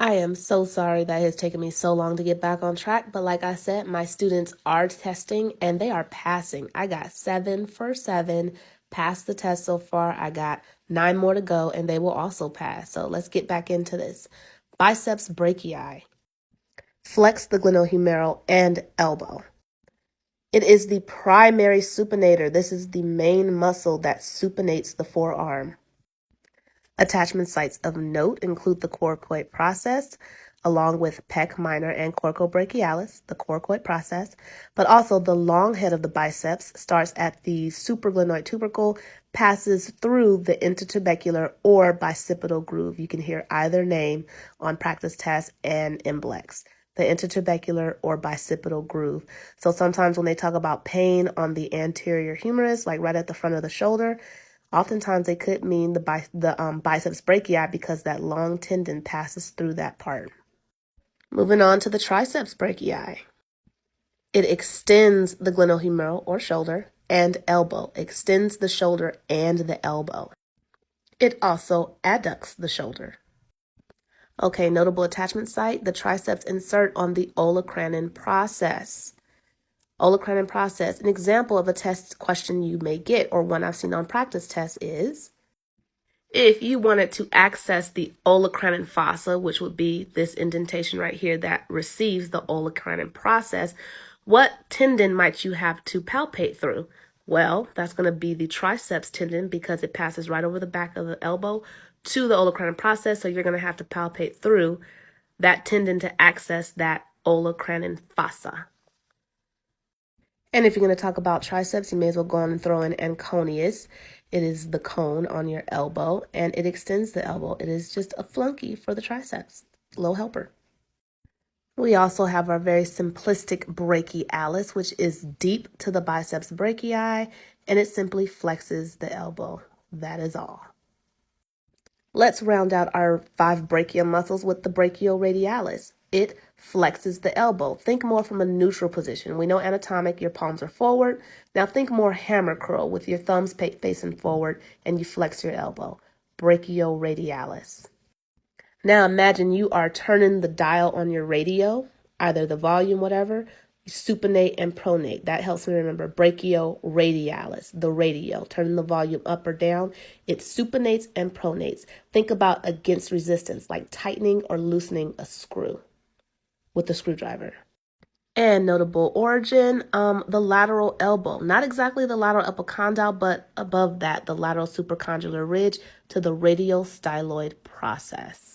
I am so sorry that it has taken me so long to get back on track, but like I said, my students are testing and they are passing. I got 7 for 7, passed the test so far. I got 9 more to go and they will also pass. So let's get back into this. Biceps brachii. Flex the glenohumeral and elbow. It is the primary supinator. This is the main muscle that supinates the forearm. Attachment sites of note include the coracoid process, along with pec minor and coracobrachialis, the coracoid process, but also the long head of the biceps starts at the supraglenoid tubercle, passes through the intertubercular or bicipital groove. You can hear either name on practice tests and MBLEX, the intertubercular or bicipital groove. So sometimes when they talk about pain on the anterior humerus, like right at the front of the shoulder, oftentimes they could mean the biceps brachii because that long tendon passes through that part. Moving on to the triceps brachii. It extends the glenohumeral or shoulder and elbow, extends the shoulder and the elbow. It also adducts the shoulder. Okay, notable attachment site, the triceps insert on the olecranon process. Olecranon process, an example of a test question you may get, or one I've seen on practice tests is, if you wanted to access the olecranon fossa, which would be this indentation right here that receives the olecranon process, what tendon might you have to palpate through? Well, that's going to be the triceps tendon because it passes right over the back of the elbow to the olecranon process. So you're going to have to palpate through that tendon to access that olecranon fossa. And if you're going to talk about triceps, you may as well go on and throw in Anconeus. It is the cone on your elbow, and it extends the elbow. It is just a flunky for the triceps, low helper. We also have our very simplistic brachialis, which is deep to the biceps brachii, and it simply flexes the elbow. That is all. Let's round out our 5 brachial muscles with the brachioradialis. It flexes the elbow. Think more from a neutral position. We know anatomic, your palms are forward. Now think more hammer curl with your thumbs facing forward and you flex your elbow. Brachioradialis. Now imagine you are turning the dial on your radio, either the volume, whatever. You supinate and pronate. That helps me remember brachioradialis, the radio, turning the volume up or down. It supinates and pronates. Think about against resistance, like tightening or loosening a screw with the screwdriver. And notable origin, the lateral elbow. Not exactly the lateral epicondyle, but above that, the lateral supracondylar ridge to the radial styloid process.